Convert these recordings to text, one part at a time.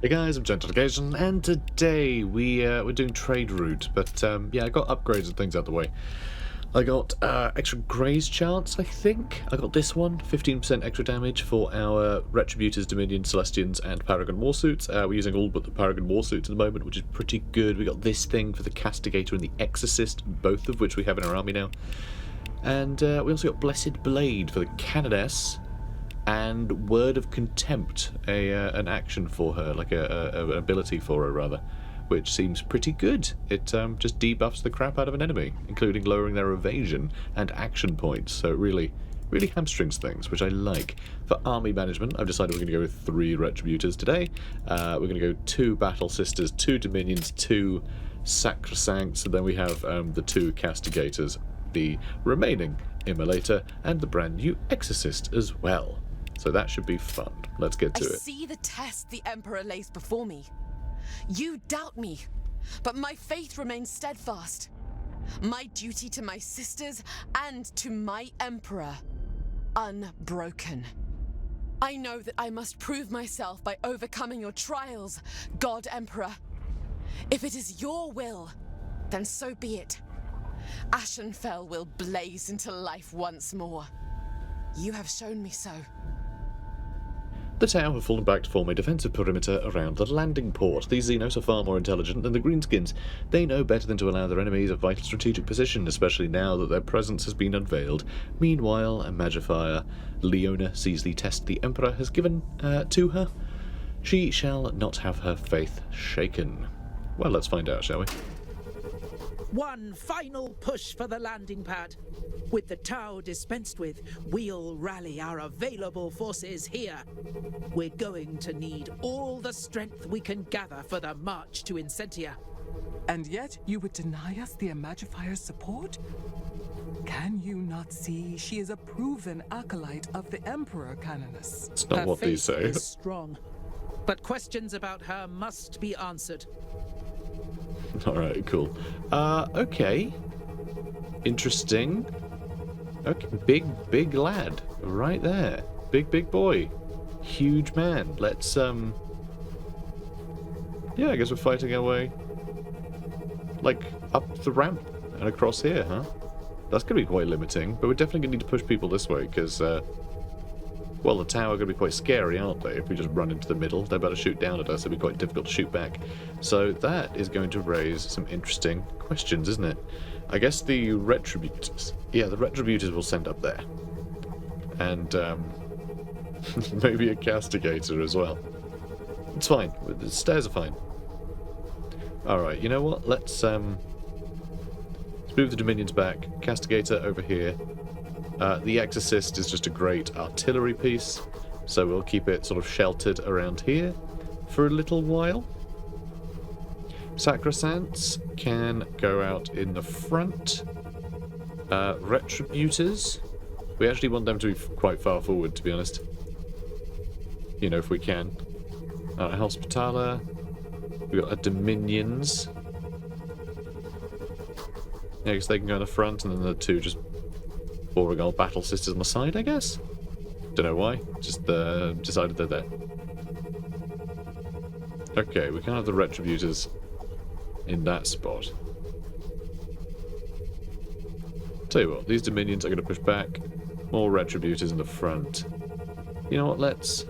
Hey guys, I'm Gentrification, and today we're doing trade route, but yeah, I got upgrades and things out the way. I got extra graze chance, I think. I got this one, 15% extra damage for our Retributors, Dominions, Celestians, and Paragon Warsuits. We're using all but the Paragon Warsuits at the moment, which is pretty good. We got this thing for the Castigator and the Exorcist, both of which we have in our army now. And we also got Blessed Blade for the Canoness, and Word of Contempt, an action for her, like an ability for her rather, which seems pretty good. It just debuffs the crap out of an enemy, including lowering their evasion and action points, so it really hamstrings things, which I like. For army management, I've decided we're going to go with 3 Retributors today. We're going to go 2 Battle Sisters, 2 Dominions, 2 Sacrosancts, and then we have the 2 Castigators, the remaining Immolator, and the brand new Exorcist as well. So that should be fun. Let's get to it. I see the test the Emperor lays before me. You doubt me, but my faith remains steadfast. My duty to my sisters and to my Emperor, unbroken. I know that I must prove myself by overcoming your trials, God Emperor. If it is your will, then so be it. Ashenfell will blaze into life once more. You have shown me so. The Tau have fallen back to form a defensive perimeter around the landing port. These Xenos are far more intelligent than the Greenskins. They know better than to allow their enemies a vital strategic position, especially now that their presence has been unveiled. Meanwhile, a Magifier, Leona, sees the test the Emperor has given to her. She shall not have her faith shaken. Well, let's find out, shall we? One final push for the landing pad. With the Tau dispensed with, we'll rally our available forces here. We're going to need all the strength we can gather for the march to Incentia. And yet you would deny us the Magifier's support? Can you not see she is a proven acolyte of the Emperor, Canoness? It's not Her what they faith say. is strong, but questions about her must be answered. Alright, cool. Okay. Interesting. Okay, big lad. Right there. Big boy. Huge man. Let's, yeah, I guess we're fighting our way, like, up the ramp and across here, huh? That's going to be quite limiting, but we're definitely going to need to push people this way, because, well, the Tower are going to be quite scary, aren't they? If we just run into the middle, they're about to shoot down at us, it'll be quite difficult to shoot back. So that is going to raise some interesting questions, isn't it? I guess the Retributors... yeah, the Retributors will send up there. And, maybe a Castigator as well. It's fine. The stairs are fine. Alright, you know what? Let's move the Dominions back. Castigator over here. The Exorcist is just a great artillery piece, so we'll keep it sort of sheltered around here for a little while. Sacrosancts can go out in the front. Retributors, we actually want them to be quite far forward, to be honest. You know, if we can. Hospitaller, we've got a Dominions. Yeah, I guess they can go in the front, and then the 2 just boring old Battle Sisters on the side, I guess? Don't know why, just decided they're there. Okay, we can't have the Retributors in that spot. Tell you what, these Dominions are going to push back. More Retributors in the front. You know what, let's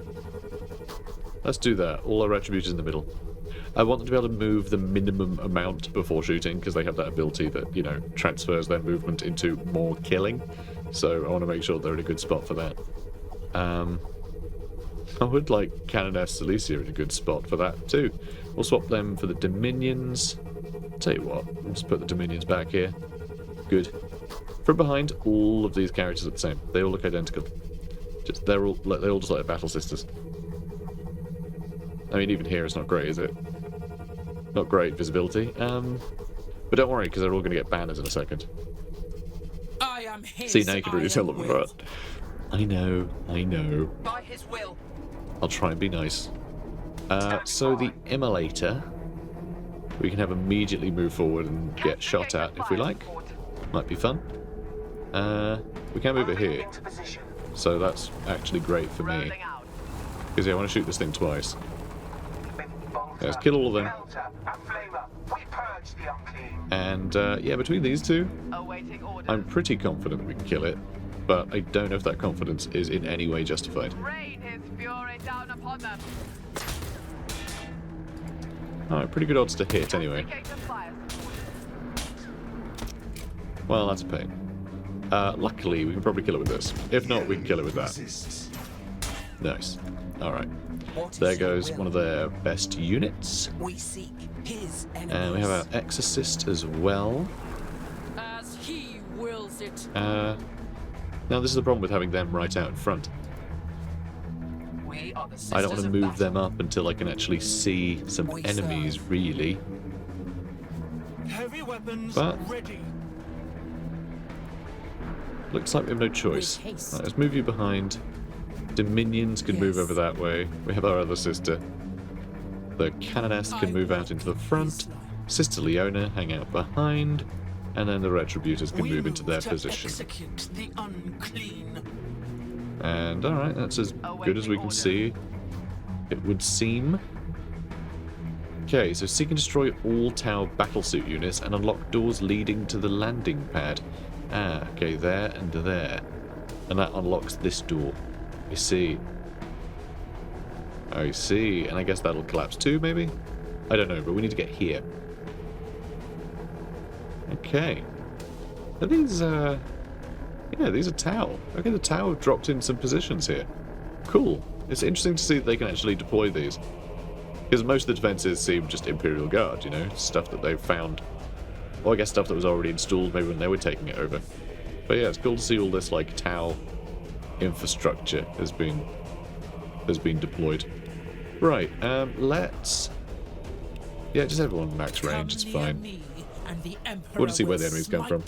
do that. All our Retributors in the middle. I want them to be able to move the minimum amount before shooting, because they have that ability that, you know, transfers their movement into more killing. So I want to make sure they're in a good spot for that. I would like Canoness Cilicia in a good spot for that too. We'll swap them for the Dominions. Tell you what, we'll just put the Dominions back here. Good. From behind, all of these characters are the same. They all look identical. They all just like Battle Sisters. I mean, even here it's not great, is it? Not great visibility. But don't worry, because they're all going to get banners in a second. I am his. See, now you can really tell them apart. I know. By his will. I'll try and be nice. So the Immolator, we can have immediately move forward and get shot at if we like. Might be fun. We can move it here. So that's actually great for me. Because yeah, I want to shoot this thing twice. Let's kill all of them. And yeah, between these two, Awaiting orders. I'm pretty confident we can kill it, but I don't know if that confidence is in any way justified. Rain his fury down upon them. Alright, pretty good odds to hit anyway. Investigate the fire support. Well, that's a pain. Luckily, we can probably kill it with this. If not, we can kill it with that. Nice. Alright. There goes one of their best units. We seek his enemies. And we have our Exorcist as well. As he wills it. Now, this is the problem with having them right out in front. We are the I don't want sisters to of move battle. them up until I can actually see some We enemies, serve. really. Heavy weapons But- ready. Looks like we have no choice. With haste. Right, let's move you behind. Dominions can move Yes. over that way. We have our other sister. The Canoness can move out into the front. Sister Leona hang out behind. And then the Retributors can We move into their to position. Execute the unclean. And alright, that's as good as we can see. It would seem. Okay, so seek and destroy all Tau battlesuit units and unlock doors leading to the landing pad. Ah, okay, there and there. And that unlocks this door. I see. I see. And I guess that'll collapse too, maybe? I don't know, but we need to get here. Okay. Are these, yeah, these are Tau. Okay, the Tau have dropped in some positions here. Cool. It's interesting to see that they can actually deploy these. Because most of the defenses seem just Imperial Guard, you know? Stuff that they've found. Or I guess stuff that was already installed maybe when they were taking it over. But yeah, it's cool to see all this, like, Tau infrastructure has been deployed. Right, let's... Yeah, just everyone max range, it's fine. We'll just see where the enemies come from.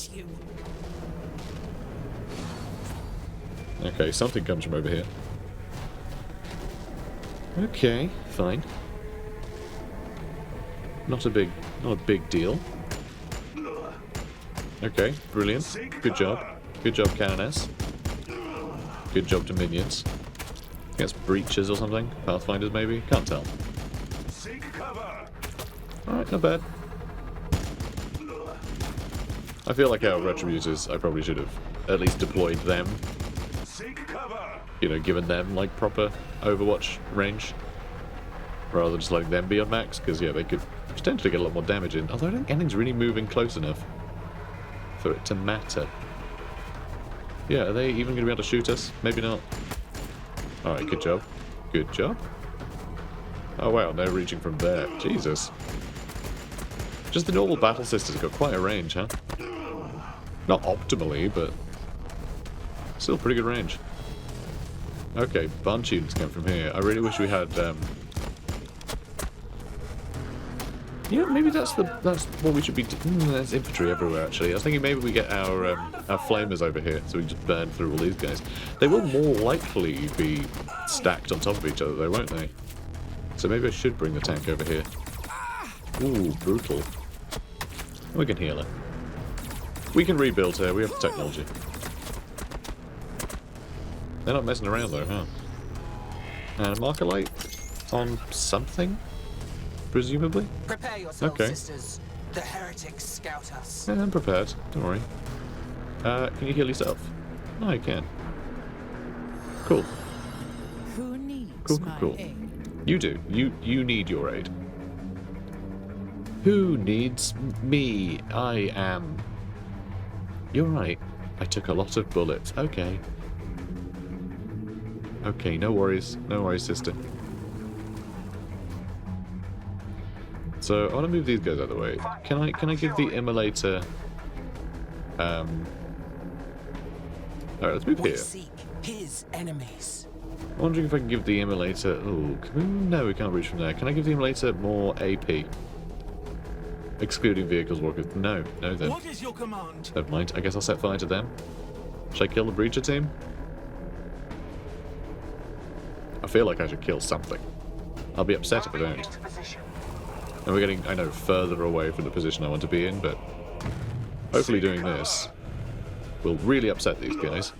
Okay, something comes from over here. Okay, fine. Not a big deal. Okay, brilliant. Good job. Good job, Canoness. Good job, Dominions. I think that's breaches or something. Pathfinders, maybe? Can't tell. Seek cover. Alright, not bad. I feel like our Retributors, I probably should have at least deployed them. Seek cover. You know, given them, like, proper Overwatch range. Rather than just letting them be on max, because, yeah, they could potentially get a lot more damage in. Although I don't think anything's really moving close enough for it to matter. Yeah, are they even going to be able to shoot us? Maybe not. Alright, good job. Good job. Oh wow, they're reaching from there. Jesus. Just the normal battle sisters have got quite a range, huh? Not optimally, but still pretty good range. Okay, bunch units come from here. I really wish we had, yeah, maybe that's what we should be there's infantry everywhere, actually. I was thinking maybe we get our flamers over here, so we can just burn through all these guys. They will more likely be stacked on top of each other, though, won't they? So maybe I should bring the tank over here. Ooh, brutal. We can heal her. We can rebuild her, we have the technology. They're not messing around, though, huh? And a marker light on something? Presumably? Prepare yourselves, Okay. sisters. The heretics scout us. Yeah, I'm prepared. Don't worry. Can you heal yourself? No, you can. Cool. Who needs Cool, cool, my cool. aid? You do. You need your aid. Who needs me? I am. You're right. I took a lot of bullets. Okay. Okay, no worries. No worries, sister. So I want to move these guys out of the way. Can I give the immolator? Alright, let's move We here. seek his enemies. I'm wondering if I can give the immolator. Oh, no, we can't reach from there. Can I give the immolator more AP? Excluding vehicles, walkers. No, no then. What is your command? Never mind. I guess I'll set fire to them. Should I kill the breacher team? I feel like I should kill something. I'll be upset if I don't. And we're getting, I know, further away from the position I want to be in, but hopefully doing this will really upset these guys.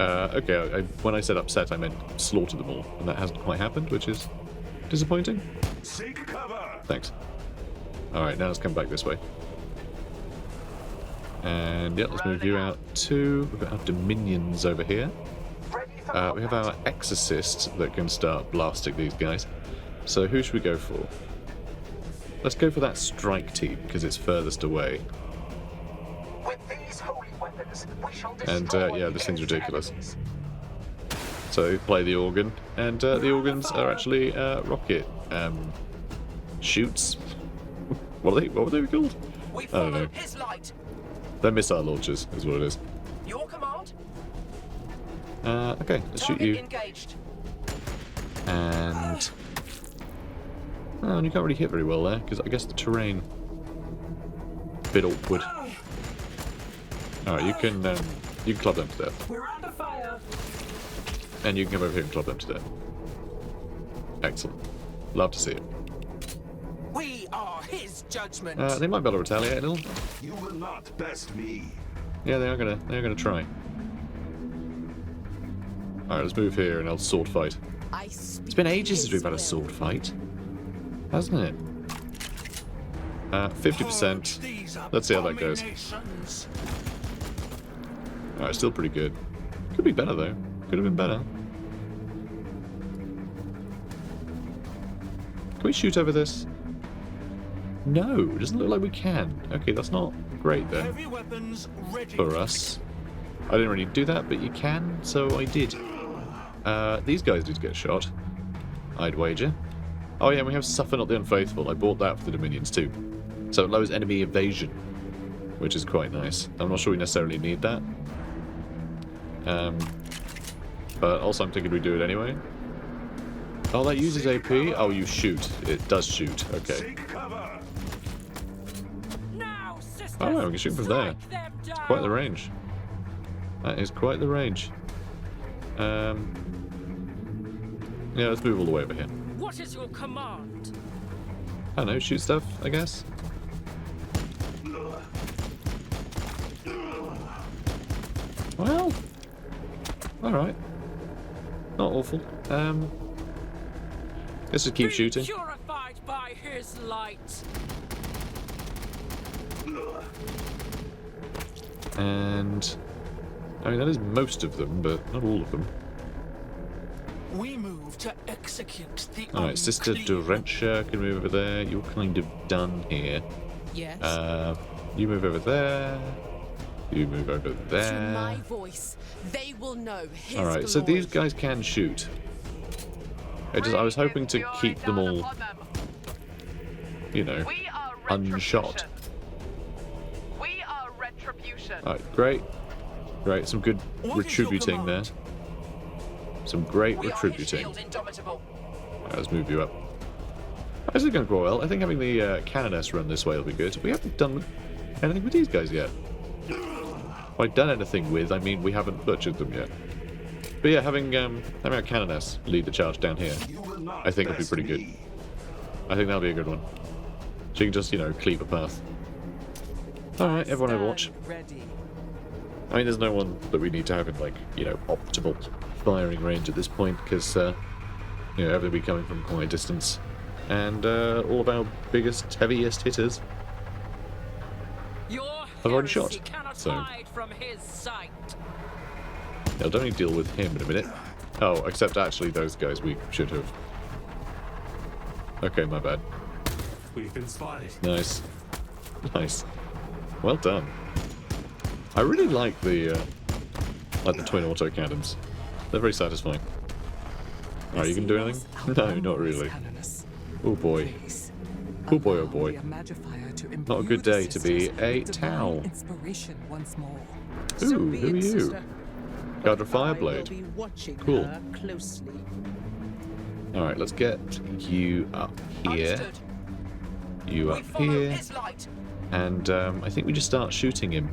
Okay, when I said upset, I meant slaughter them all, and that hasn't quite happened, which is disappointing. Seek cover. Thanks. Alright, now let's come back this way. And yeah, let's move you out too. We've got our Dominions over here. We have our Exorcist that can start blasting these guys. So who should we go for? Let's go for that strike team, because it's furthest away. With these holy weapons, we shall And destroy yeah, this thing's against ridiculous. enemies. So play the organ, and the organs are actually rocket shoots. What were they called? We I don't know. follow his light. They're missile launchers, is what it is. Your command. Okay, let's shoot Target you. engaged. And oh, and you can't really hit very well there because I guess the terrain a bit awkward. All right, you can club them to death, We're under fire. and you can come over here and club them to death. Excellent, love to see it. We are his judgment. They might be able to retaliate a little. You will not best me. Yeah, they're gonna try. All right, let's move here and I'll sword fight. It's been ages since we've had a sword fight, hasn't it? 50%. These Let's see how that goes. abominations. Alright, still pretty good. Could be better though. Could have been better. Can we shoot over this? No, doesn't look like we can. Okay, that's not great then Heavy weapons ready. for us. I didn't really do that, but you can, so I did. These guys need to get shot, I'd wager. Oh yeah, and we have Suffer Not the Unfaithful. I bought that for the Dominions too. So it lowers enemy evasion, which is quite nice. I'm not sure we necessarily need that. But also I'm thinking we do it anyway. Oh, that uses AP? Oh, you shoot. It does shoot. Okay. Seek cover. Now, sisters, Oh, we can shoot from there. strike them down. Quite the range. That is quite the range. Yeah, let's move all the way over here. What is your command? I don't know, shoot stuff, I guess. Well, alright. Not awful. Let's just keep shooting. Purified by his light. And I mean that is most of them, but not all of them. We move to execute the Alright, Sister unclean. Dorentia can move over there. You're kind of done here. Yes. You move over there. You move over To my there. voice, they will know his Alright, so glory. these guys can shoot. I was hoping to keep them all, you know, unshot. We are retribution. Alright, great. Great, some good What is your retributing there. command? Some great We are his retributing. shield indomitable. Alright, let's move you up. This is going quite well. I think having the Canoness run this way will be good. We haven't done anything with these guys yet. By done anything with, I mean we haven't butchered them yet. But yeah, having our Canoness lead the charge down here, You will not I think it'll be best pretty good. me. I think that'll be a good one. She can just, you know, cleave a path. Alright, everyone overwatch. Stand ready. I mean, there's no one that we need to have in, like, you know, optimal firing range at this point, because, you know, everything will be coming from quite a distance. And all of our biggest, heaviest hitters Your I've already heresy shot, cannot so- hide from his sight. I'll definitely deal with him in a minute. Oh, except actually those guys we should have. Okay, my bad. We've been spotted. Nice. Nice. Well done. I really like the twin auto cannons. They're very satisfying. Alright, you can do anything? No, not really. Oh boy. Oh boy, oh boy. Not a good day to be a Tau. Inspiration once more. So Ooh, be who are it, you? sister. Guard But of I will Fireblade. be watching Cool. her closely. Alright, let's get you up here. Understood. You We up follow here. his light. And I think we just start shooting him.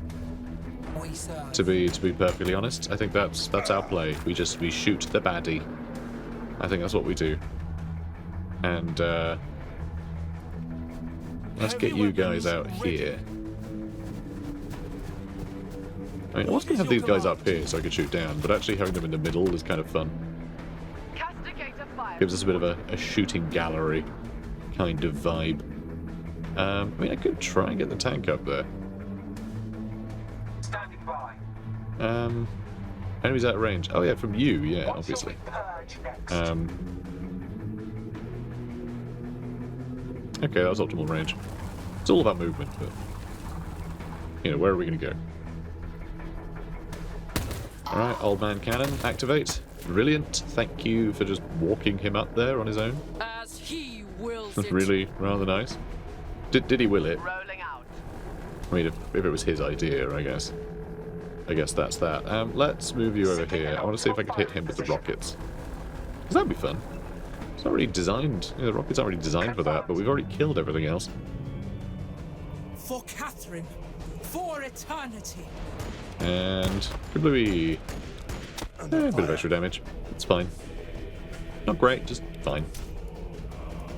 We serve. To be perfectly honest, I think that's our play. We shoot the baddie. I think that's what we do. And let's get you guys out here. I mean, I was gonna have these guys up here so I could shoot down, but actually having them in the middle is kind of fun. Castigator fire. Gives us a bit of a shooting gallery. kind of vibe. I mean, I could try and get the tank up there. Standing by. Enemies out of range. Oh yeah, from you, yeah, What obviously. shall we purge next? Okay, that was optimal range. It's all about movement, but you know, where are we going to go? All right, old man cannon, activate. Brilliant. Thank you for just walking him up there on his own. As he wills That's it. really rather nice. Did he will it? Rolling out. I mean, if it was his idea, I guess. I guess that's that. Let's move you over here. I want to see if I can hit him with the rockets. Because that'd be fun. It's not really designed. You know, the rockets aren't really designed for that, but we've already killed everything else. For Catherine, for eternity. And kablooey. A bit of extra damage. It's fine. Not great, just fine.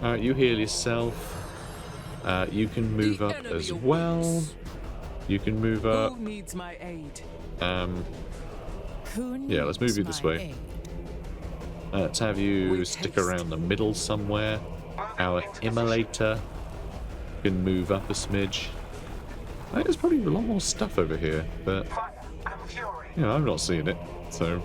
Alright, you heal yourself. You can move up as well. You can move up. Who needs my aid? Yeah, let's move you this way. Let's have you stick around the middle somewhere. Our immolator can move up a smidge. I think there's probably a lot more stuff over here, but Fire and fury. you know, I'm not seeing it, so.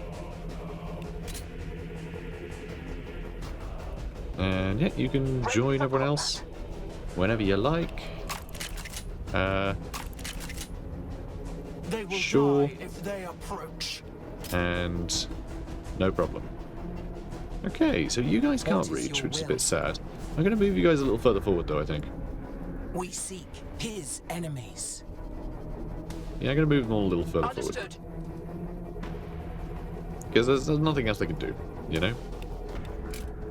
And yeah, you can join everyone else whenever you like. They will Sure. die if they approach. And no problem. Okay, so you guys can't is reach, your which is a will? bit sad. I'm going to move you guys a little further forward, though, I think. We seek his enemies. Yeah, I'm going to move them all a little further forward. Understood. Because there's nothing else they can do, you know?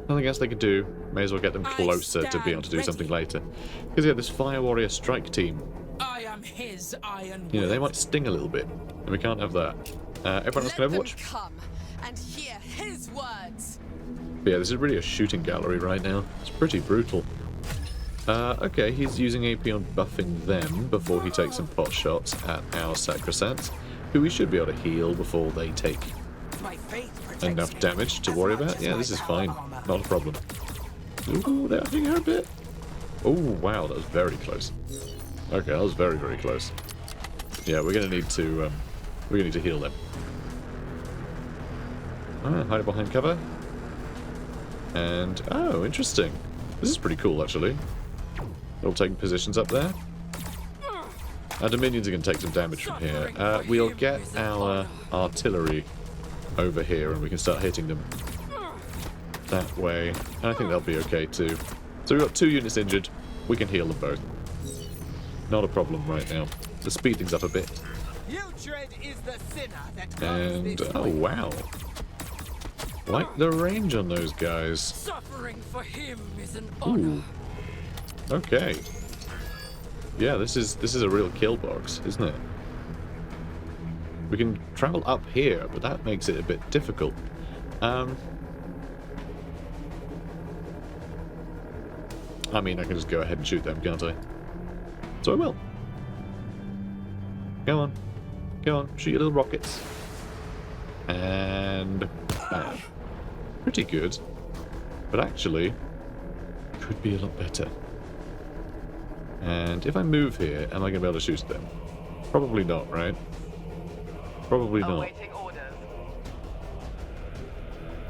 Nothing else they could do. May as well get them I closer to be able to do stand something ready. later. Because yeah, this Fire Warrior strike team, I am his iron you know, they will. might sting a little bit. And we can't have that. Everyone else Let can them Overwatch? come and hear his words. But yeah, this is really a shooting gallery right now. It's pretty brutal. Okay, he's using AP on buffing them before he takes some pot shots at our Sacrosanct, who we should be able to heal before they take My faith protects enough me damage to as worry much about. as Yeah, my this is power fine. armor. Not a problem. Ooh, they're hitting her a bit. Oh, wow, that was very close. Okay, that was very, very close. Yeah, we're gonna need to heal them. Hide behind cover. And oh, interesting. This is pretty cool, actually. All taking positions up there. Our Dominions are going to take some damage from here. We'll get our artillery over here and we can start hitting them that way. And I think they'll be okay too. So we've got 2 units injured. We can heal them both. Not a problem right now. Let's speed things up a bit. Putrid is the sinner that And oh wow. Like the range on those guys. Suffering for him is an Ooh. Okay. Yeah, this is a real kill box, isn't it? We can travel up here, but that makes it a bit difficult. I mean, I can just go ahead and shoot them, can't I? So I will. Go on. Go on. Shoot your little rockets. And bam. Pretty good. But actually, could be a lot better. And if I move here, am I going to be able to shoot them? Probably not, right? Probably not. Awaiting orders.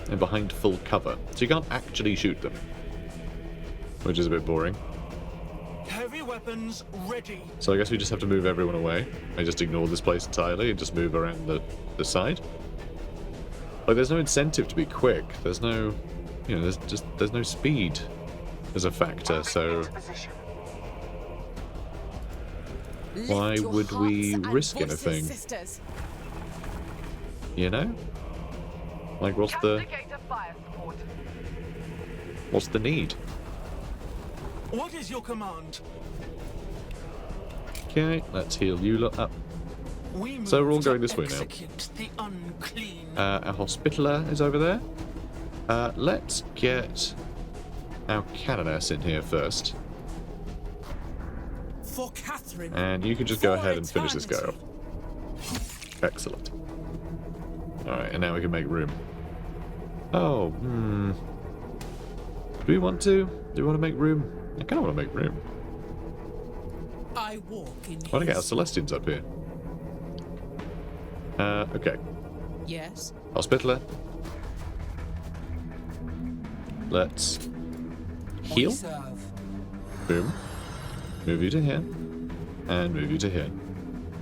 And behind full cover. So you can't actually shoot them. Which is a bit boring. Heavy weapons ready. So I guess we just have to move everyone away. I just ignore this place entirely and just move around the side. Like, there's no incentive to be quick. There's no... You know, there's no speed as a factor, so... Into position. Why Lift your would we hearts and risk voices, anything? Sisters. You know? Like, what's Castigator fire support. the need? What is your command? Okay, let's heal you lot up. We move So we're all to going this way now. execute the unclean. Our Hospitaller is over there. Let's get our Canoness in here first. For Catherine. And you can just go for ahead and finish this guy eternity. off. Excellent. Alright, and now we can make room. Oh, Do we want to? Do you want to make room? I kind of want to make room. I walk in I want to get our his... Celestians up here. Okay. Yes? Hospitaller. Let's heal. Serve. Boom. Move you to here. And move you to here.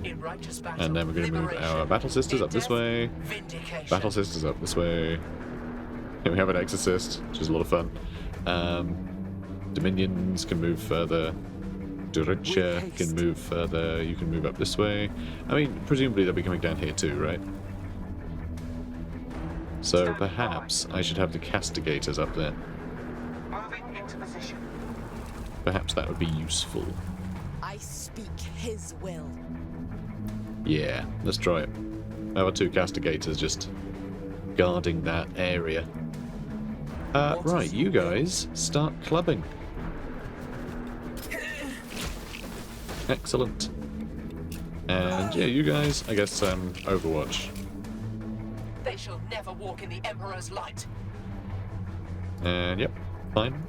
In righteous battle, And then we're going to move our Battle Sisters up this way. vindication. Battle Sisters up this way. Here we have an Exorcist, which is a lot of fun. Dominions can move further. Duricha can move further. You can move up this way. I mean, presumably they'll be coming down here too, right? So perhaps I should have the Castigators up there. Moving into position. Perhaps that would be useful. I speak his will. Yeah, let's try it. Our 2 Castigators just guarding that area. Right, you guys start clubbing. Excellent. And yeah, you guys, I guess, Overwatch. They shall never walk in the Emperor's light. And yep, fine.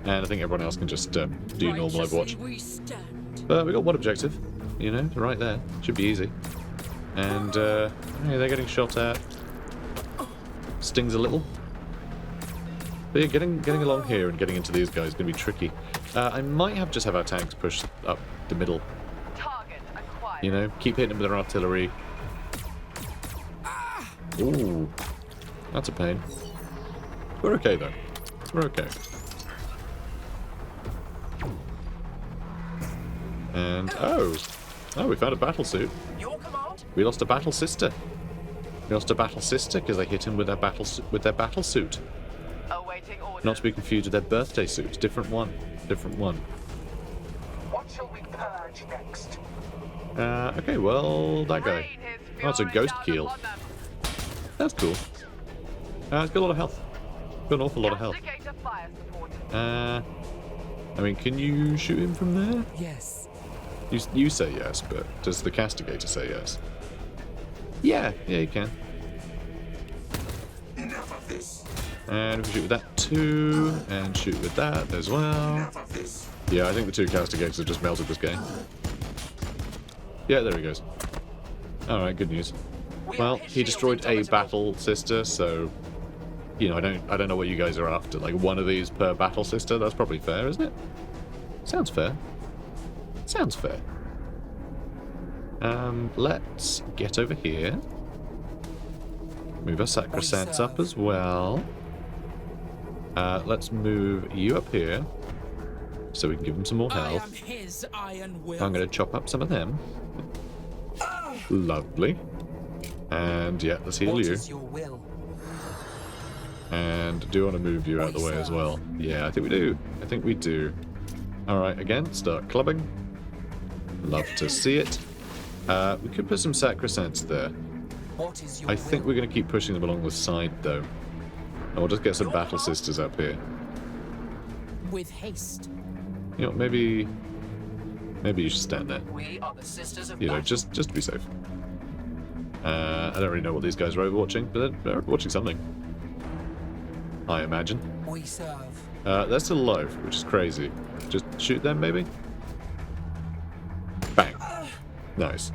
And I think everyone else can just do normal Overwatch. we stand. But we got one objective, you know, right there. Should be easy. And yeah, they're getting shot at. Stings a little. But yeah, getting along here and getting into these guys is going to be tricky. I might just have our tanks push up the middle. Target acquired. You know, keep hitting them with their artillery. Ooh, that's a pain. We're okay though. We're okay. And oh, we found a battle suit. Your command? We lost a battle sister. We lost a battle sister because they hit him with their battle suit. Awaiting orders. Not to be confused with their birthday suit. Different one. Different one. What shall we purge next? Okay, well, that guy. Rain his Oh, it's a fury ghost down keel. upon them. That's cool. It's got a lot of health. Got an awful lot of health. Castigator fire support. I mean, can you shoot him from there? Yes. You say yes, but does the Castigator say yes? Yeah, you can. Enough of this. And we can shoot with that too, and shoot with that as well. Enough of this. Yeah, I think the 2 Castigators have just melted this game. Yeah, there he goes. Alright, good news. Well, he destroyed a battle sister, so you know, I don't know what you guys are after. Like one of these per battle sister, that's probably fair, isn't it? Sounds fair. Sounds fair. Let's get over here. Move our Sacrosancts up as well. Let's move you up here so we can give them some more I am health. his iron will. I'm going to chop up some of them. Lovely. And yeah, let's heal What you. is your will? And do want to move you out of the way as well. Yeah, I think we do. I think we do. Alright, again, start clubbing. Love to see it. We could put some Sacrosancts there. What is your I think we're going to keep pushing them along the side, though. And we'll just get some Battle Sisters up here. With haste. You know, maybe you should stand there. We are the sisters of You know, battle. just to be safe. I don't really know what these guys are overwatching, but they're overwatching something. I imagine. we serve? They're still alive, which is crazy. Just shoot them, maybe? Bang. Nice.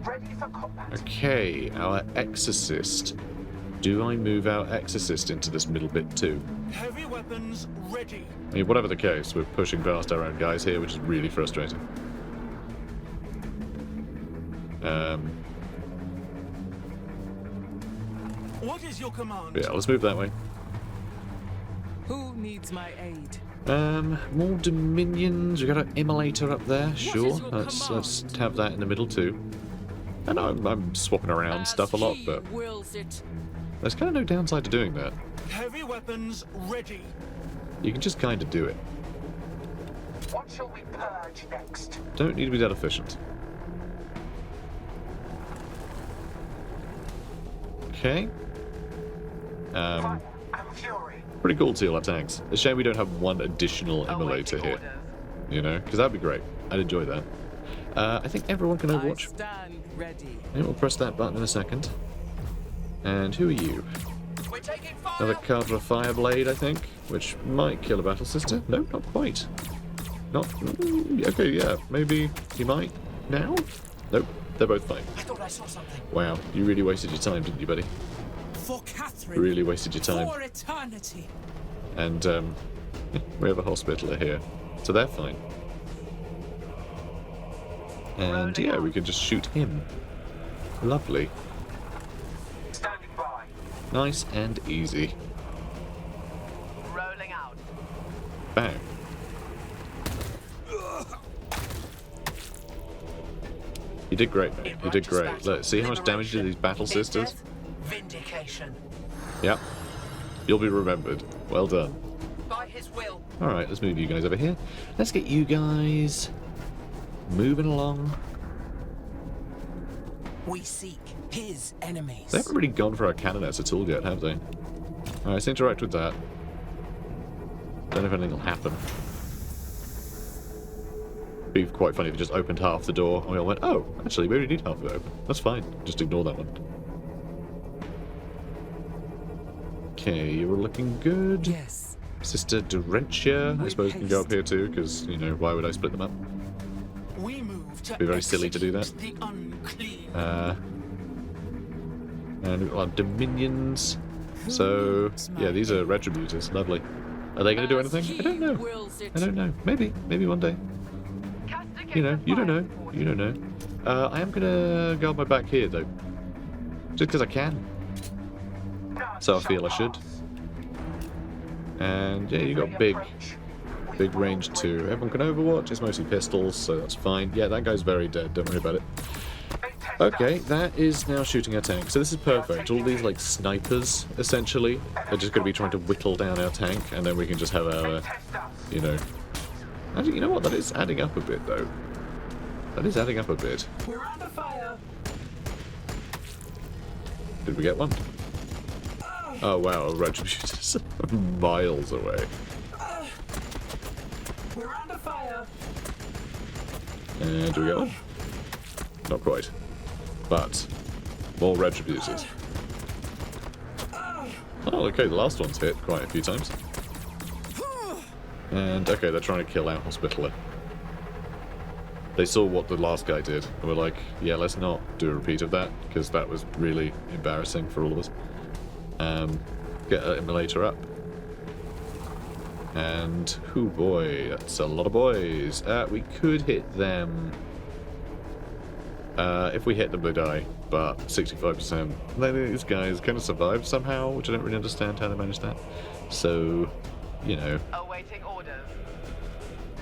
Ready for combat. Okay, our Exorcist. Do I move our Exorcist into this middle bit too? Heavy weapons ready. I mean, whatever the case, we're pushing past our own guys here, which is really frustrating. What is your command? Yeah, let's move that way. Who needs my aid? More Dominions. We got an Immolator up there, sure. is your Let's have that in the middle too. I know I'm swapping around stuff a lot, but wills it. there's kind of no downside to doing that. Heavy weapons ready. You can just kind of do it. What shall we purge next? Don't need to be that efficient. Okay. Fire and fury. Pretty cool to see all our tanks. It's a shame we don't have one additional Immolator Awaiting here. orders. You know, because that'd be great. I'd enjoy that. I think everyone can I Overwatch. stand ready. Yeah, we'll press that button in a second. And who are you? We're taking fire. Another Cadre Fireblade, I think. which might kill a battle sister. No, not quite. Not. Okay, yeah, maybe he might now. Nope, they're both fine. I thought I saw something. Wow, you really wasted your time, didn't you, buddy? For Catherine. Really wasted your time. For eternity. And we have a hospitaler here, so they're fine. And yeah, we can just shoot him. Lovely. Standing by. Nice and easy. Rolling out. Bang. You did great, mate. You did great. Look, see how much damage did these battle sisters? Vindication. Yep. You'll be remembered. Well done. By his will. Alright, let's move you guys over here. Let's get you guys moving along. We seek his enemies. They haven't really gone for our canonets at all yet, have they? Alright, let's interact with that. Don't know if anything will happen. Be quite funny if it just opened half the door and we all went, oh, actually, we only need half of it open. That's fine. Just ignore that one. Okay, you're looking good. Yes. Sister Dorentia, I suppose, can go up here too, because, you know, why would I split them up? We move to Be very silly to do that. execute the unclean. And we've got our dominions. So, yeah, these are retributors. Lovely. Are they going to do anything? I don't know. I don't know. Maybe. Maybe one day. You know, you don't know. You don't know. I am going to guard my back here, though. Just because I can. So I feel I should. And yeah, you got big range too. Everyone can overwatch. It's mostly pistols, so that's fine. Yeah, that guy's very dead. Don't worry about it. Okay, that is now shooting our tank. So this is perfect. All these like snipers, essentially, are just going to be trying to whittle down our tank, and then we can just have our, you know. Actually, you know what? That is adding up a bit, though. That is adding up a bit. We're under fire. Did we get one? Oh wow, retributors miles away. We're under fire. And do we get one? Not quite. But more retributors. Oh, okay, the last one's hit quite a few times. And okay, they're trying to kill our hospitaler. They saw what the last guy did, and were like, yeah, let's not do a repeat of that, because that was really embarrassing for all of us. Get an immolator up. And, oh boy, that's a lot of boys. We could hit them. If we hit them, they die, but 65%. Then these guys kind of survived somehow, which I don't really understand how they managed that. So, you know, Awaiting orders.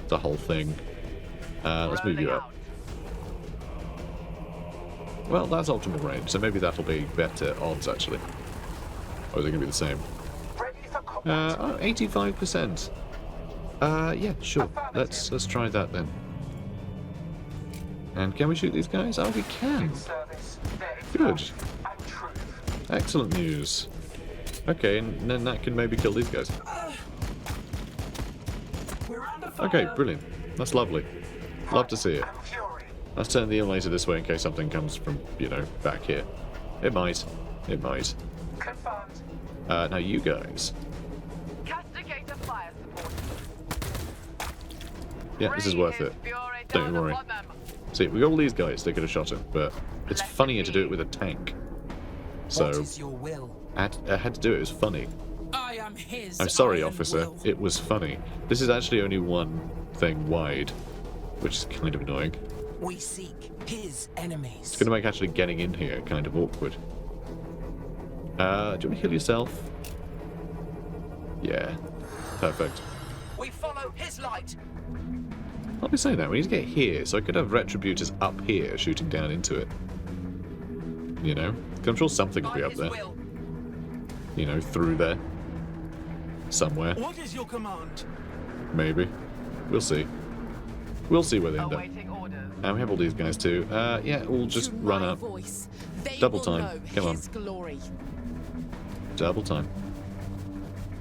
the whole thing. Let's move you Rolling up. Well, that's optimal range, so maybe that'll be better odds, actually. Or are they going to be the same? Ready for combat. Oh, 85%. Yeah, sure. Let's try that then. And can we shoot these guys? Oh, we can. Service. There is Good. love and truth. Excellent news. Okay, and then that can maybe kill these guys. We're under fire. Okay, brilliant. That's lovely. Love to see it. And fury. Let's turn the immolator this way in case something comes from, you know, back here. It might. It might. Confirmed. Now you guys. Castigator fire support. Yeah, this is worth it. Don't you worry. See, we got all these guys, they could have shot him, but it's funnier to do it with a tank. What So, is your will? I had to do it, it was funny. I am his. I'm sorry, iron officer, will. it was funny. This is actually only one thing wide, which is kind of annoying. We seek his enemies. It's going to make actually getting in here kind of awkward. Do you want to heal yourself? Yeah, perfect. We follow his light. I'll be saying that, we need to get here, so I could have retributors up here shooting down into it. You know? 'Cause I'm sure something will By be up his there. will. You know, through there. Somewhere. What is your command? Maybe. We'll see. We'll see where they end up. Awaiting orders. And we have all these guys too. Yeah, we'll just To run my up. voice, they Double will time. know Come on. his glory. Double time.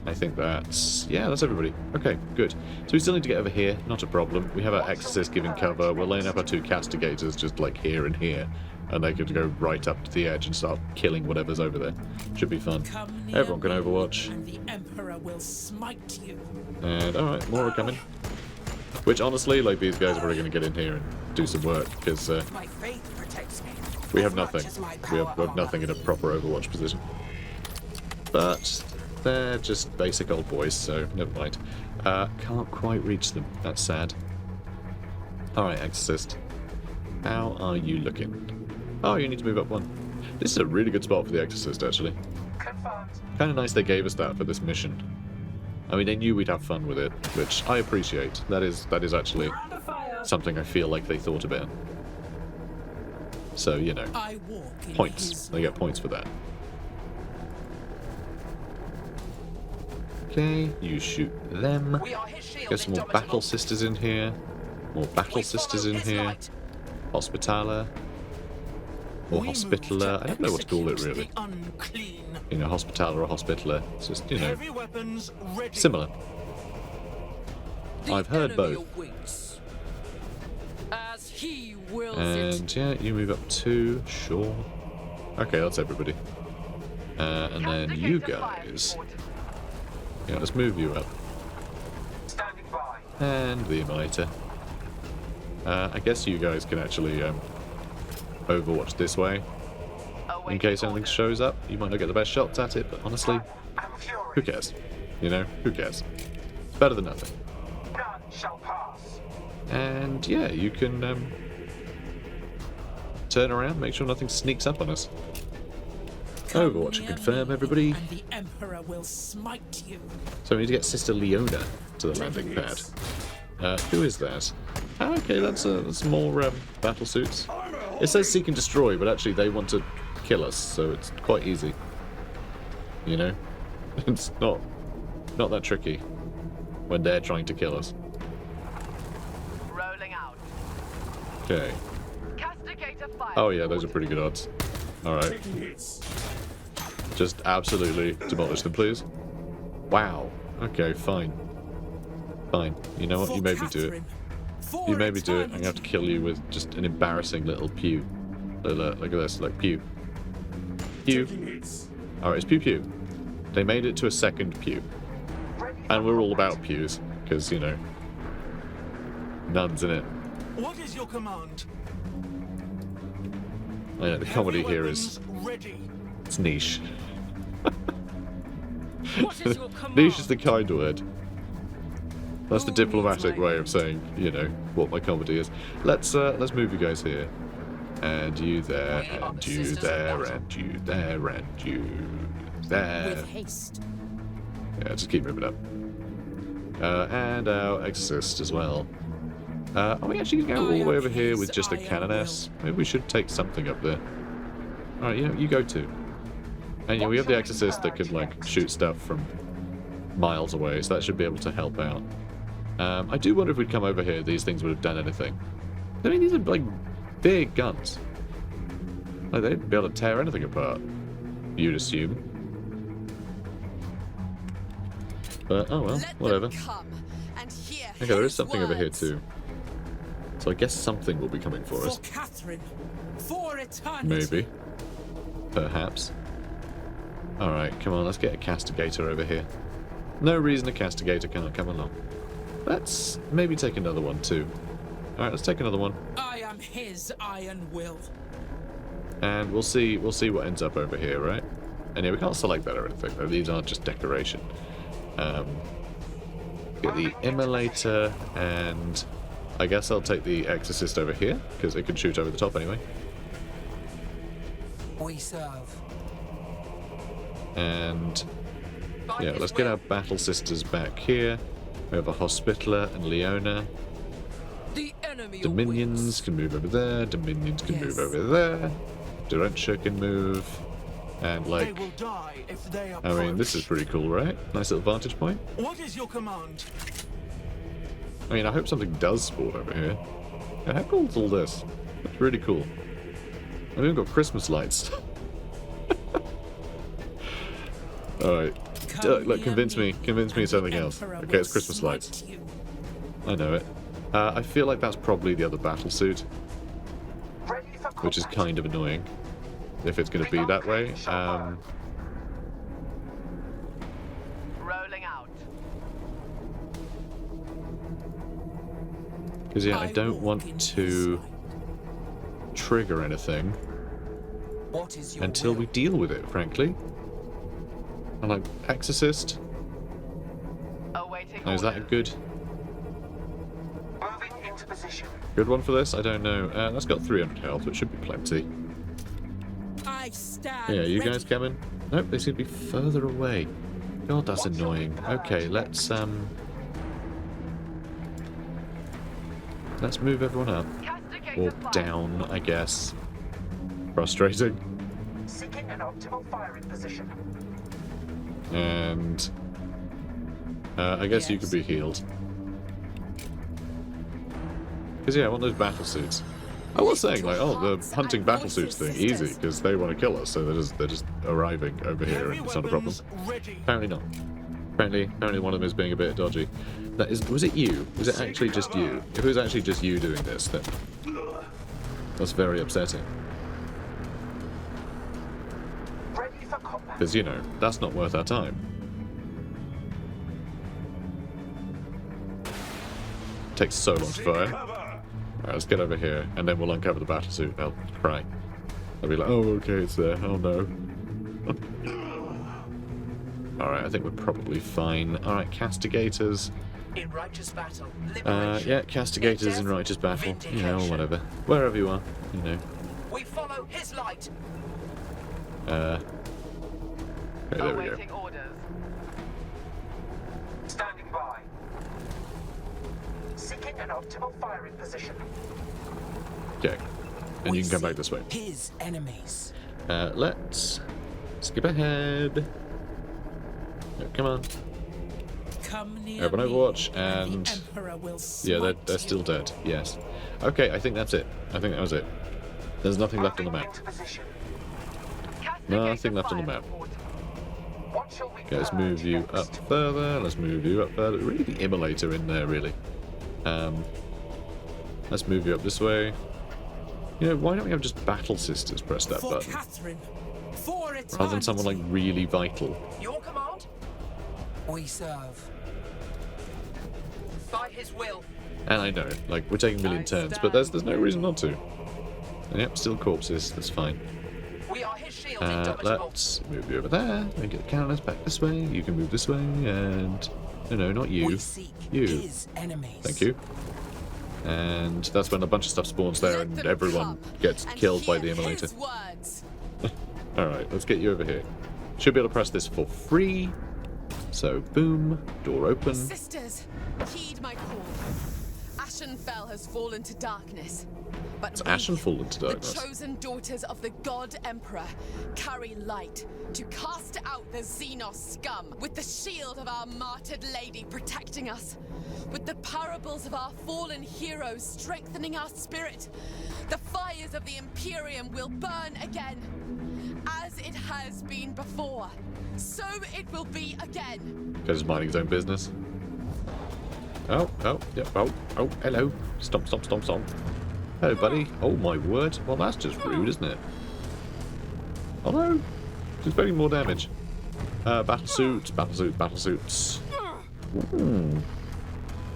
I think that's... yeah, that's everybody. Okay, good. So we still need to get over here. Not a problem. We have our exorcist giving cover. We're laying up our two castigators just like here and here. and they could go right up to the edge and start killing whatever's over there. Should be fun. Come near Everyone can me, Overwatch. and the Emperor will smite you. And alright, more are coming. Which honestly, like, these guys are probably going to get in here and do some work, because My faith protects me. we have as much nothing. as my We have power nothing in a proper Overwatch position. But they're just basic old boys, so never mind. Can't quite reach them. That's sad. Alright, Exorcist. How are you looking? Oh, you need to move up one. This is a really good spot for the Exorcist, actually. Confirmed. Kind of nice they gave us that for this mission. I mean, they knew we'd have fun with it, which I appreciate. That is actually something I feel like they thought about. So, you know, I walk in points. his They get points for that. Okay, you shoot them. We are his shield, Get some more indomitable. Battle Sisters in here. More Battle We Sisters follow in his here. light. Hospitaler. Or We move Hospitaler. to I don't know what to call it, execute really. the unclean. You know, Hospitaler or Hospitaler. It's just, you know, Heavy weapons ready. similar. I've heard both. Awaits. As he wills And yeah, you move up 2, sure. Okay, that's everybody. And then you guys. Yeah, let's move you up. Standing by. And the Immolator. I guess you guys can actually Overwatch this way. In case anything shows up. You might not get the best shots at it, but honestly, I'm fury. who cares? You know, who cares? It's better than nothing. None shall pass. And yeah, you can turn around, make sure nothing sneaks up on us. Overwatch and near confirm, me, everybody. And the Emperor will smite you. So we need to get Sister Leona to the landing pad. Who is that? Ah, okay, that's more battle suits. It says seek and destroy, but actually they want to kill us, so it's quite easy. You know, it's not that tricky when they're trying to kill us. Rolling out. Okay. Castigator fire. Oh yeah, those are pretty good odds. All right. Just absolutely demolish them, please. Wow. Okay, fine. Fine. You know what? For You made me do it. Catherine, for You made me do it. I'm gonna have to eternity. kill you with just an embarrassing little pew. Look at this, like pew. Pew. Alright, it's pew pew. They made it to a second pew. And we're all about pews, because, you know, nuns in it. What is your command? I know, the comedy Heavy here is, weapons ready. it's niche. What is your command? Niche is the kind word. That's the Who diplomatic needs my way of saying, you know, what my comedy is. Let's move you guys here. And you there, and you there, and you there, and you there. With haste. Yeah, just keep moving up. And our Exorcist as well. Are we actually going to go all the way over here with just a Canoness? Maybe we should take something up there. Alright, you know, you go too. And yeah, we have the Exorcist that can, like, shoot stuff from miles away, so that should be able to help out. I do wonder if we'd come over here, these things would have done anything. I mean, these are, like, big guns. Like, they'd be able to tear anything apart, you'd assume. But, oh well, Let whatever. them come and hear Okay, there is his something over here words. too. So I guess something will be coming for us. For Catherine, for eternity. Maybe. Perhaps. Alright, come on, let's get a Castigator over here. No reason a Castigator cannot come along. Let's maybe take another one too. Alright, let's take another one. I am his iron will. And we'll see what ends up over here, right? And yeah, we can't select that or anything, though. These aren't just decoration. Get the Immolator, and I guess I'll take the Exorcist over here, because it can shoot over the top anyway. We serve. And By yeah, his let's get will. our Battle Sisters back here. We have a Hospitaler and Leona. The enemy Dominions awaits. can move over there. Dominions can Yes. move over there. Dorentia can move. And They like, will die if they I approach. mean, this is pretty cool, right? Nice little vantage point. What is your command? I mean, I hope something does spawn over here. Yeah, how cool is all this? It's really cool. I've even got Christmas lights. Alright. Look, convince me of something else. Okay, it's Christmas lights. I know it. I feel like that's probably the other battle suit. Ready for which is kind of annoying if it's going to be that way. Rolling out. Because yeah, I don't want to trigger anything What is your until will? we deal with it, frankly. And like Exorcist, Awaiting oh, is that a orders. Moving into position. good one for this? I don't know. That's got 300 health, which should be plenty. I stand Yeah, you ready. guys coming? Nope, they seem to be further away. God, that's annoying. Okay, let's move everyone up. Castigator Or fire. down, I guess. Frustrating. Seeking an optimal firing position. And I guess you could be healed. Because yeah, I want those battle suits. I was saying like, oh, the hunting battle suits thing easy because they want to kill us, so they're just arriving over here, Heavy and it's not a problem. weapons ready. Apparently not. Apparently one of them is being a bit dodgy. That is, was it you? Was it actually just you? If it was actually just you doing this, then that's very upsetting. Ready for combat. Because you know that's not worth our time. Takes so long to fire. Alright, let's get over here, and then we'll uncover the battlesuit. I'll cry. I'll be like, oh, okay, it's there. Oh, no. Alright, I think we're probably fine. Alright, castigators. In righteous battle, liberation. Yeah, castigators in righteous battle. You know, or whatever. Wherever you are, you know. We follow his light. Okay, there we go. Awaiting orders. Standing by. Seeking an optimal firing position. Okay. And We you can come back seek this way. His enemies. Let's skip ahead. Oh, come on. Come near Open me, Overwatch, the and Emperor will yeah, smite they're you. still dead. Yes. Okay, I think that's it. I think that was it. There's nothing left on the Moving map. into position. Castigator Nothing left on the fire map. report. What shall we Okay, let's purge move you next? up further. Let's move you up further. Really, the immolator in there, really. Let's move you up this way. You know, why don't we have just Battle Sisters press that For button Catherine, for eternity. rather than someone like really vital? Your command? We serve. By his will. And I know, like we're taking a million turns, but there's no reason not to. And yep, still corpses. That's fine. We are his shield, indomitable. Let's move you over there and get the cannons back this way. You can move this way, and no, not you. We seek You. his enemies. Thank you. And that's when a bunch of stuff spawns there, Let and them everyone come gets and killed by hear the immolator. his words. All right, let's get you over here. Should be able to press this for free. So boom, door open. Sisters, heed my call. Ashenfell has fallen to darkness. But It's we, Ashenfall into the darkness. chosen daughters of the God Emperor, carry light to cast out the Xenos scum, with the shield of our martyred lady protecting us, with the parables of our fallen heroes strengthening our spirit. The fires of the Imperium will burn again, as it has been before. So it will be again. Because he's minding his own business. Oh, yep, oh, hello. Stomp. Hello, buddy. Oh, my word. Well, that's just rude, isn't it? Oh, no. She's getting more damage. Battle suits.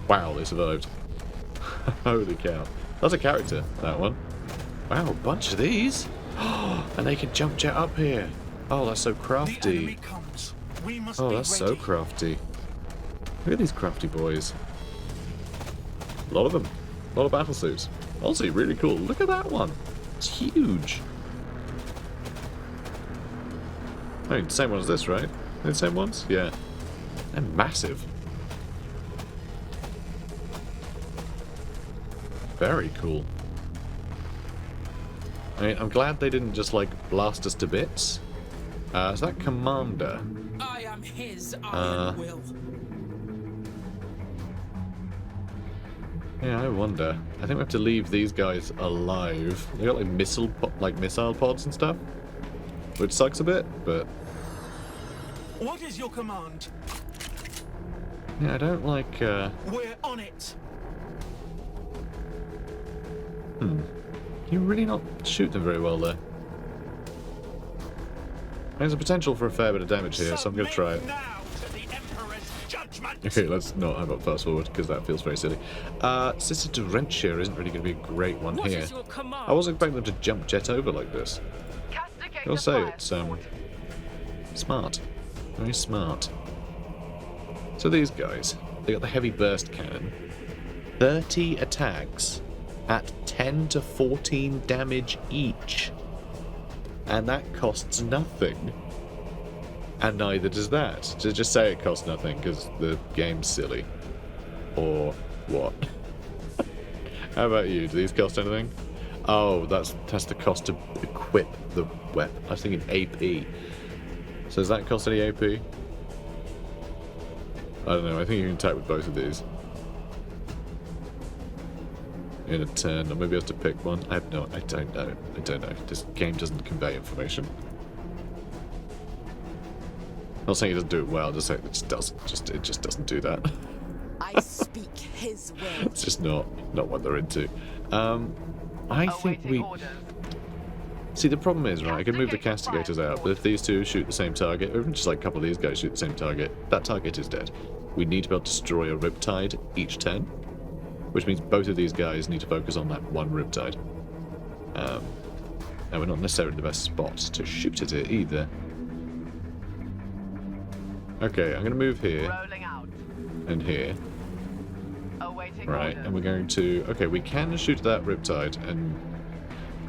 Wow, they survived. Holy cow. That's a character, that one. Wow, a bunch of these. And they can jump jet up here. Oh, that's so The crafty. enemy comes. We must Oh, be that's ready. so crafty. Look at these crafty boys. A lot of them. A lot of battle suits. Honestly, really cool. Look at that one. It's huge. I mean, same one as this, right? They're the same ones? Yeah. They're massive. Very cool. I mean, I'm glad they didn't just, like, blast us to bits. Is that Commander? I am his iron will. Yeah, I wonder. I think we have to leave these guys alive. They got like missile pods and stuff, which sucks a bit. But What is your command? yeah, I don't like. We're on it. Can you really not shoot them very well there? There's a potential for a fair bit of damage here, so I'm going to try it. Now to the Emperor's judgment. Okay, let's not have it fast forward, because that feels very silly. Sister Derentia isn't really going to be a great one What here. is your command? I wasn't expecting them to jump jet over like this. Castigate I'll the say fire it's sword. smart. Very smart. So these guys, they got the heavy burst cannon. 30 attacks at 10 to 14 damage each. And that costs nothing. And neither does that. To just say it costs nothing because the game's silly. Or what? How about you? Do these cost anything? Oh, that's the cost to equip the weapon. I was thinking AP. So does that cost any AP? I don't know. I think you can attack with both of these. In a turn, or maybe I have to pick one. I don't know. This game doesn't convey information. I'm not saying it doesn't do it well, just saying it just doesn't do that. I speak his will. It's just not what they're into. I think Awaiting we orders. see the problem is, right, I can move the castigators out, but if these two shoot the same target, or even just like a couple of these guys shoot the same target, that target is dead. We need to be able to destroy a Riptide each turn, which means both of these guys need to focus on that one Riptide. And we're not necessarily the best spot to shoot at it either. Okay, I'm going to move here Rolling out. and here. Awaiting Right, orders. and we're going to... Okay, we can shoot that Riptide, and...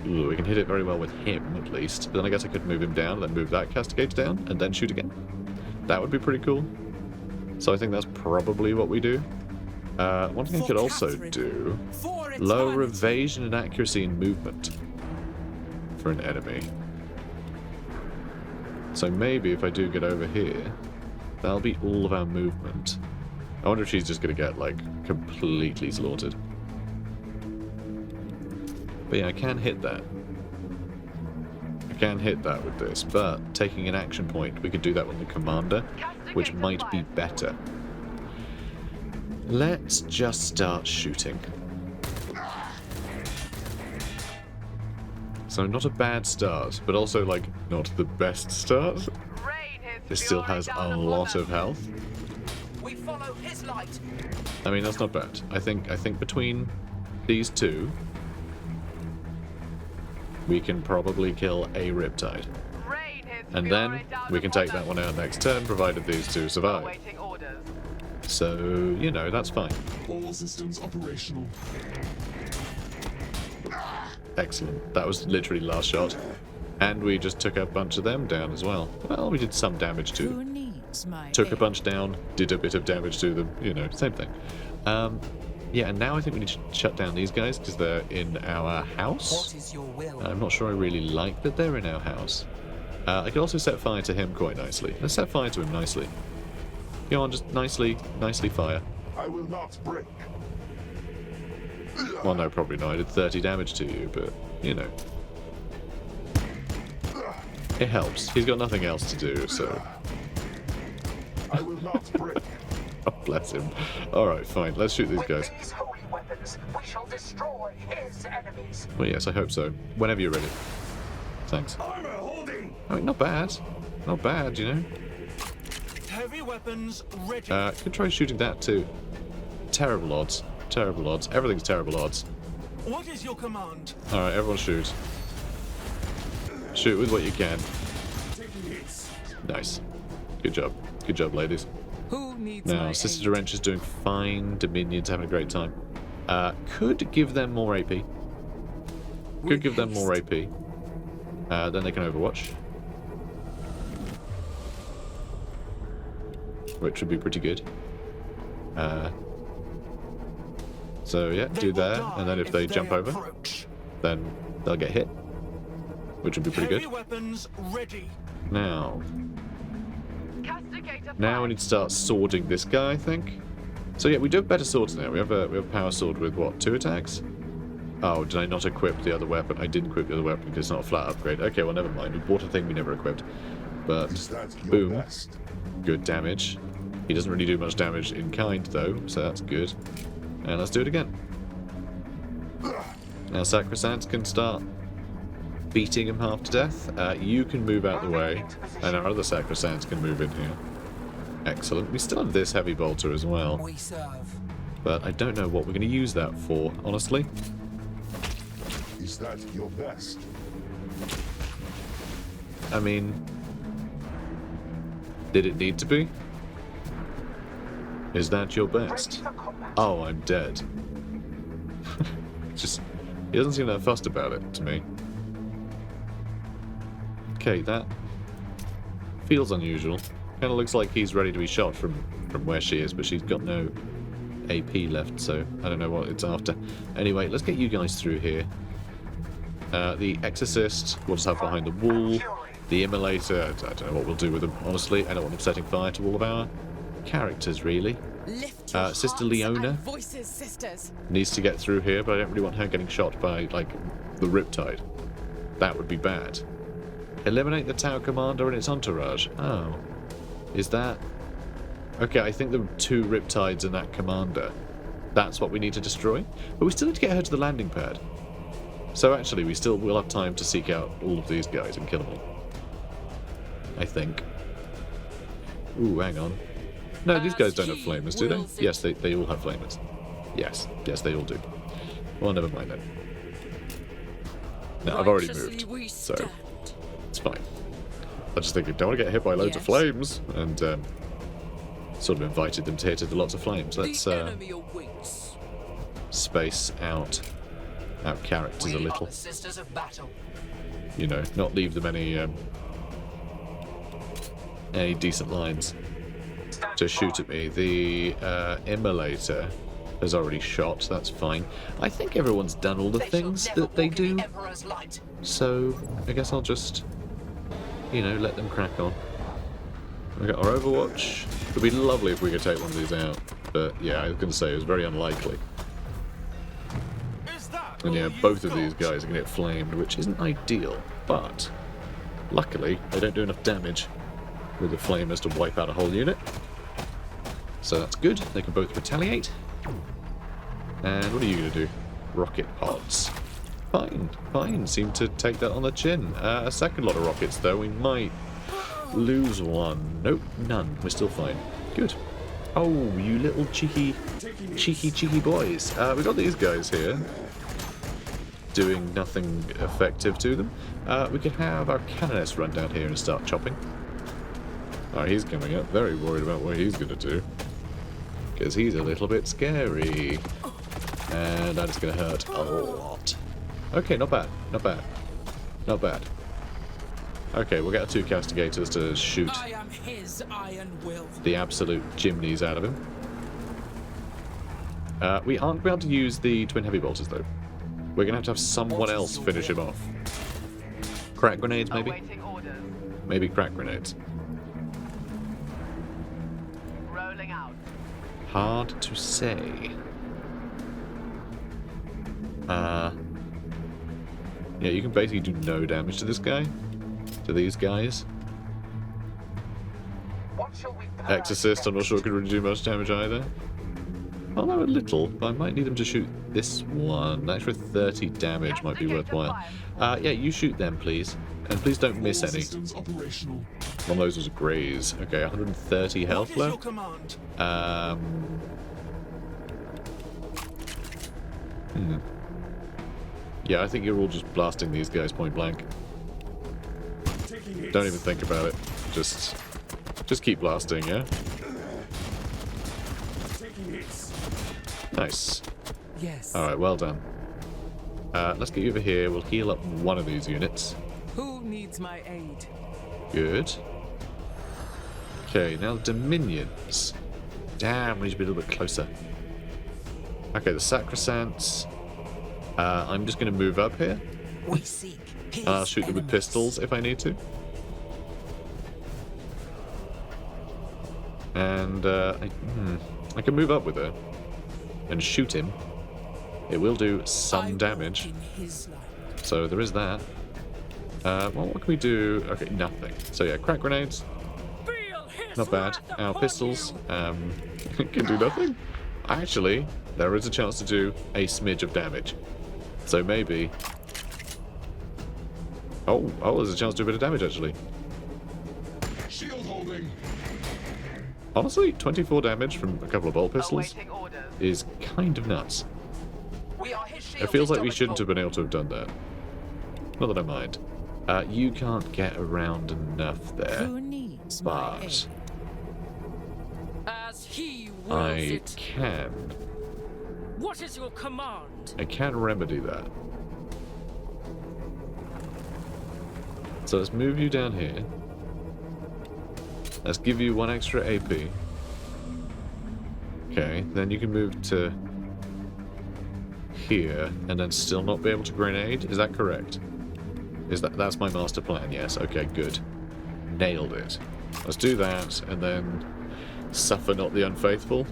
Ooh, we can hit it very well with him, at least. But then I guess I could move him down, then move that Castigator down, and then shoot again. That would be pretty cool. So I think that's probably what we do. One thing I For could also Catherine. do... For Lower eternity. evasion and accuracy in movement for an enemy. So maybe if I do get over here, that'll be all of our movement. I wonder if she's just going to get, like, completely slaughtered. But yeah, I can hit that. I can hit that with this, but taking an action point, we could do that with the commander, which might be better. Let's just start shooting. So not a bad start, but also, like, not the best start. Rain his This still fury has down a upon lot them. of health. We follow his light. I mean, that's not bad. I think between these two, we can probably kill a Riptide. Rain his And fury then down we can upon take that them. one out next turn, provided these two survive. Awaiting orders. So, you know, that's fine. All systems operational. Excellent. That was literally last shot. And we just took a bunch of them down as well. Well, we did some damage to Who them. needs my Took a aid? bunch down, did a bit of damage to them, you know, same thing. Yeah, and now I think we need to shut down these guys because they're in our house. What is your will? I'm not sure I really like that they're in our house. I could also set fire to him quite nicely. Let's set fire to him nicely. Go on, just nicely fire. I will not break. Well, no, probably not. I did 30 damage to you, but, you know. It helps. He's got nothing else to do, so... I will not break. Oh, bless him. Alright, fine. Let's shoot these With guys. these holy weapons, we shall destroy his enemies. Well, yes, I hope so. Whenever you're ready. Thanks. Armor holding. I mean, not bad. Not bad, you know. Heavy weapons ready. Could try shooting that too. Terrible odds. Terrible odds. Everything's terrible odds. What is your command? Alright, everyone shoot. Shoot with what you can. Taking hits. Nice. Good job. Good job, ladies. Who needs Now, my Sister aid? Derentia is doing fine. Dominion's having a great time. Could give them more AP. Could With give them more haste. AP. Then they can Overwatch. Which would be pretty good. So yeah, They do will that, die and then if they jump over, approach. then they'll get hit. Which would be pretty Heavy good. weapons ready. Now Castigator we fire. need to start swording this guy, I think. So yeah, we do have better swords now. We have a power sword with what, 2 attacks? Oh, did I not equip the other weapon? I didn't equip the other weapon because it's not a flat upgrade. Okay, well never mind. We bought a thing we never equipped. But Is that your boom, best? good damage. He doesn't really do much damage in kind though, so that's good. And let's do it again. Now Sacrosanct can start beating him half to death. You can move out the way, and our other Sacrosancts can move in here. Excellent. We still have this heavy bolter as well, We serve. but I don't know what we're going to use that for, honestly. Is that your best? I mean, did it need to be? Is that your best? Oh, I'm dead. Just, he doesn't seem that fussed about it to me. Okay, that feels unusual. Kind of looks like he's ready to be shot from where she is, but she's got no AP left, so I don't know what it's after. Anyway, let's get you guys through here. The Exorcist, we'll just have behind the wall. The Immolator, I don't know what we'll do with them, honestly. I don't want him setting fire to all of our characters, really. Lift your Sister hearts Leona and voices, sisters. needs to get through here, but I don't really want her getting shot by, like, the Riptide. That would be bad. Eliminate the Tower Commander and its entourage. Oh. Is that... Okay, I think there were 2 Riptides in that Commander. That's what we need to destroy? But we still need to get her to the landing pad. So actually, we still will have time to seek out all of these guys and kill them all. I think. Ooh, hang on. No, these guys don't have flamers, do they? Yes, they all have flamers. Yes, they all do. Well, never mind then. No, I've already moved, so it's fine. I just think I don't want to get hit by loads of flames, and sort of invited them to hit it with lots of flames. Let's space out our characters a little. The sisters of battle. You know, not leave them any decent lines to shoot at me. The Immolator has already shot, so that's fine. I think everyone's done all the things that they do, so I guess I'll just, you know, let them crack on. We got our Overwatch. It would be lovely if we could take one of these out, but yeah, I was going to say it was very unlikely. And yeah, both of these guys are going to get flamed, which isn't ideal, but luckily they don't do enough damage with the flamers to wipe out a whole unit. So that's good, they can both retaliate. And what are you going to do? Rocket pods. Fine, seem to take that on the chin. A second lot of rockets though, we might lose one. Nope, none, we're still fine. Good. Oh, you little cheeky boys. We got these guys here doing nothing effective to them. We could have our Canoness run down here and start chopping. Alright, he's coming up. Very worried about what he's going to do. Because he's a little bit scary. And that is going to hurt a lot. Okay, not bad. Okay, we'll get our 2 castigators to shoot I am his iron will. the absolute chimneys out of him. We aren't going to be able to use the twin heavy bolters, though. We're going to have someone else finish him off. Crack grenades, maybe? Awaiting orders. Maybe crack grenades. Rolling out. Hard to say. Yeah, you can basically do no damage to this guy. To these guys. What shall we Exorcist, I'm not sure could really do much damage either. Although a little, but I might need them to shoot this one. An extra 30 damage might be worthwhile. Yeah, you shoot them, please. And please don't miss any. Systems operational. One of those was a graze. Okay, 130 health What is your left. command? Yeah, I think you're all just blasting these guys point blank. Taking hits. Don't even think about it. Just keep blasting, yeah? Taking hits. Nice. Yes. Alright, well done. Let's get you over here. We'll heal up one of these units. Who needs my aid? Good. Okay, now Dominions. Damn, we need to be a little bit closer. Okay, the Sacrosancts. I'm just going to move up here. We seek his I'll shoot them with enemies. pistols if I need to. And I can move up with her and shoot him. It will do I some walk damage. in his light. So there is that. Well, what can we do? Okay, nothing. So yeah, crack grenades. Feel his Not bad. wrath Our upon pistols you. can do nothing. Actually, there is a chance to do a smidge of damage. So maybe... Oh, there's a chance to do a bit of damage, actually. Shield holding. Honestly, 24 damage from a couple of bolt pistols Awaiting orders. is kind of nuts. We are his shield. It feels like we shouldn't have been able to have done that. Not that I mind. You can't get around enough there. Who needs my aid? But As he wills I it. can. What is your command? I can remedy that. So let's move you down here. Let's give you 1 extra AP. Okay, then you can move to here and then still not be able to grenade. Is that correct? That's my master plan? Yes. Okay, good. Nailed it. Let's do that and then suffer not the unfaithful.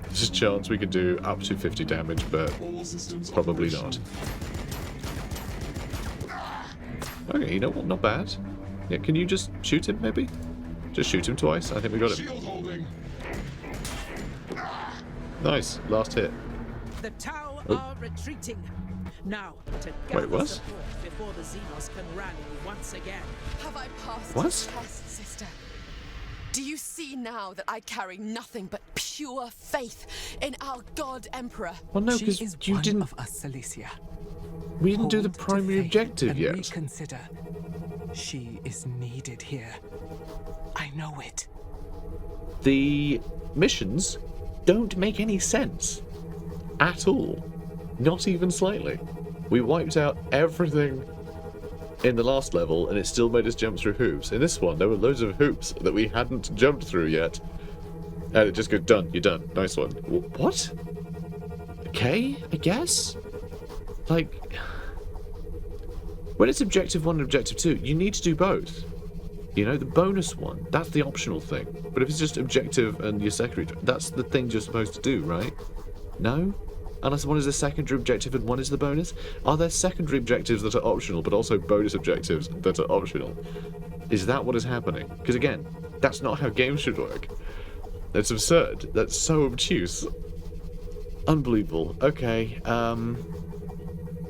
There's a chance we could do up to 50 damage, but All systems probably operational. not. Okay, you know what? Not bad. Yeah, can you just shoot him, maybe? Just shoot him twice. I think we got him. Shield holding. Nice. Last hit. The Tau Oh. are retreating. Now, to Wait, gather what? support before the Xenos can rally once again. Have I passed What? the test, sister? Do you see now that I carry nothing but pure faith in our God Emperor? Well, no, She because is you one didn't. of us, Celicia. We didn't do the Hold to primary faith objective and yet. Reconsider. She is needed here. I know it. The missions don't make any sense at all. Not even slightly. We wiped out everything in the last level and it still made us jump through hoops. In this one, there were loads of hoops that we hadn't jumped through yet. And it just goes, done, you're done. Nice one. What? Okay, I guess? Like, when it's objective 1 and objective 2, you need to do both. You know, the bonus one, that's the optional thing. But if it's just objective and your secondary, that's the things you're supposed to do, right? No? Unless one is a secondary objective and one is the bonus? Are there secondary objectives that are optional, but also bonus objectives that are optional? Is that what is happening? Because again, that's not how games should work. That's absurd. That's so obtuse. Unbelievable. Okay,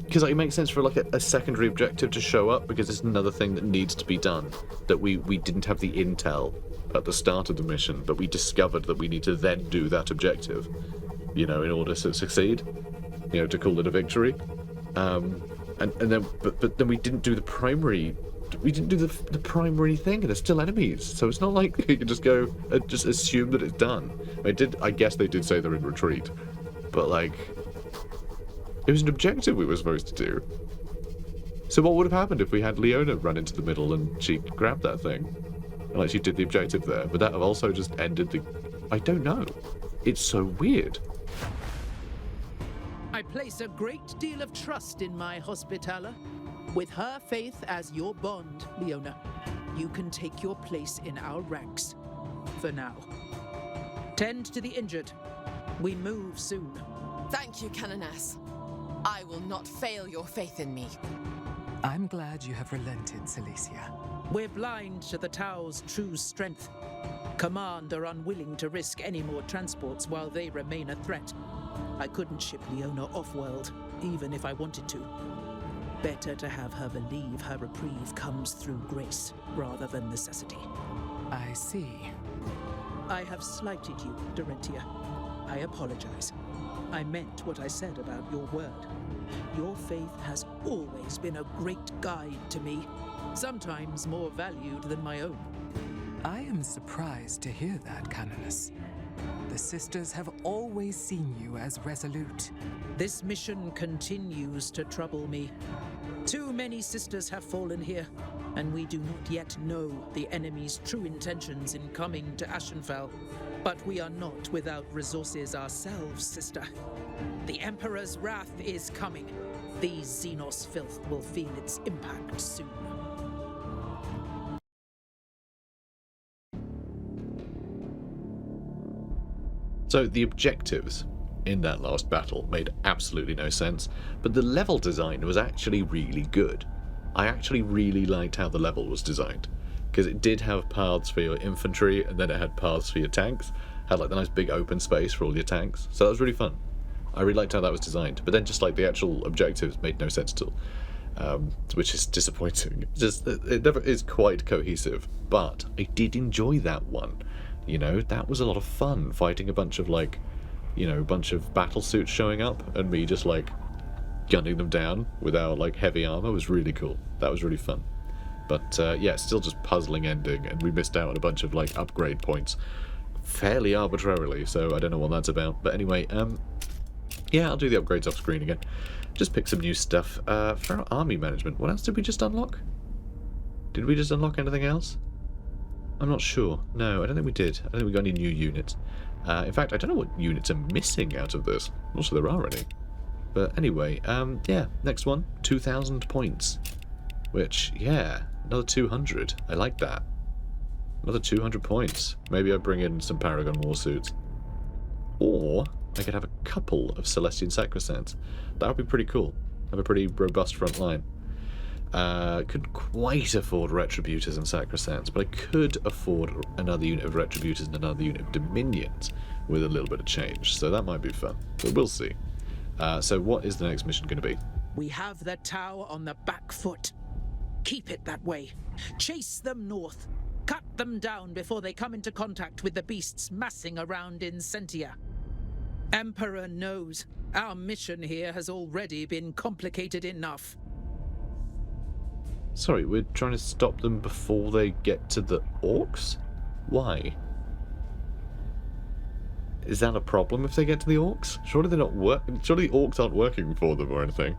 because it makes sense for like a secondary objective to show up because it's another thing that needs to be done. That we didn't have the intel at the start of the mission, but we discovered that we need to then do that objective. You know, in order to succeed, you know, to call it a victory, and then but then we didn't do the primary. We didn't do the primary thing, and there's still enemies. So it's not like you can just go and just assume that it's done. I guess they did say they're in retreat, but like, it was an objective we were supposed to do. So what would have happened if we had Leona run into the middle and she grabbed that thing, and like she did the objective there? Would that have also just ended the? I don't know. It's so weird. I place a great deal of trust in my Hospitaller. With her faith as your bond, Leona, you can take your place in our ranks. For now. Tend to the injured. We move soon. Thank you, Canoness. I will not fail your faith in me. I'm glad you have relented, Celicia. We're blind to the Tau's true strength. Command are unwilling to risk any more transports while they remain a threat. I couldn't ship Leona off-world, even if I wanted to. Better to have her believe her reprieve comes through grace, rather than necessity. I see. I have slighted you, Dorentia. I apologize. I meant what I said about your word. Your faith has always been a great guide to me, sometimes more valued than my own. I am surprised to hear that, Canoness. The sisters have always seen you as resolute. This mission continues to trouble me. Too many sisters have fallen here, and we do not yet know the enemy's true intentions in coming to Ashenfell. But we are not without resources ourselves, sister. The Emperor's wrath is coming. These Xenos filth will feel its impact soon. So the objectives in that last battle made absolutely no sense, but the level design was actually really good. I actually really liked how the level was designed, because it did have paths for your infantry and then it had paths for your tanks, had like the nice big open space for all your tanks, so that was really fun. I really liked how that was designed. But then just like the actual objectives made no sense at all. Which is disappointing. It never is quite cohesive, but I did enjoy that one. You know, that was a lot of fun, fighting a bunch of like, you know, a bunch of battle suits showing up and me just like gunning them down without like heavy armor was really cool. That was really fun. But yeah, still just puzzling ending, and we missed out on a bunch of like upgrade points fairly arbitrarily, so I don't know what that's about. But anyway, yeah, I'll do the upgrades off screen again. Just pick some new stuff. For our army management, what else did we just unlock? Did we just unlock anything else? I'm not sure. No, I don't think we did. I don't think we got any new units. In fact, I don't know what units are missing out of this. Not sure there are any. But anyway, yeah, next one, 2,000 points. Which, yeah, another 200. I like that. Another 200 points. Maybe I bring in some Paragon War suits. Or I could have a couple of Celestian Sacrosants. That would be pretty cool. Have a pretty robust front line. Couldn't quite afford Retributors and Sacrosants, but I could afford another unit of Retributors and another unit of Dominions with a little bit of change. So that might be fun. But we'll see. So what is the next mission going to be? We have the Tau on the back foot. Keep it that way. Chase them north. Cut them down before they come into contact with the beasts massing around in Sentia. Emperor knows our mission here has already been complicated enough. Sorry, we're trying to stop them before they get to the orcs? Why? Is that a problem if they get to the orcs? Surely they're not surely the orcs aren't working for them or anything.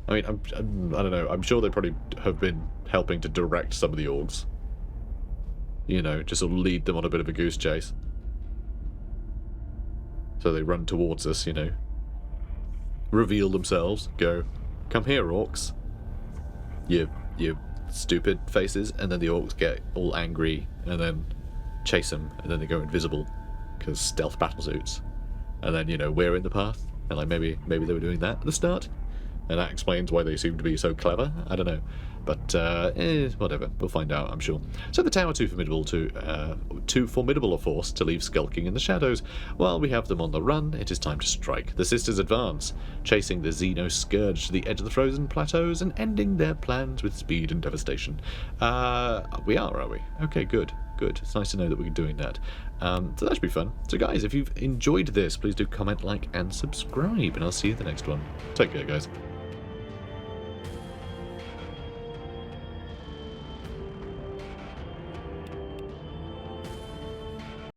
I mean, I don't know. I'm sure they probably have been helping to direct some of the orcs. You know, just sort of lead them on a bit of a goose chase. So they run towards us, you know. Reveal themselves. Go, come here, orcs. You stupid faces. And then the orcs get all angry and then chase them. And then they go invisible. Because stealth battle suits. And then, you know, we're in the path. And like maybe they were doing that at the start. And that explains why they seem to be so clever. I don't know. But, whatever. We'll find out, I'm sure. So the Tower too formidable a force to leave skulking in the shadows. While we have them on the run, it is time to strike. The Sisters advance, chasing the Xeno Scourge to the edge of the frozen plateaus and ending their plans with speed and devastation. We are we? Okay, good. Good. It's nice to know that we're doing that. So that should be fun. So guys, if you've enjoyed this, please do comment, like, and subscribe. And I'll see you in the next one. Take care, guys.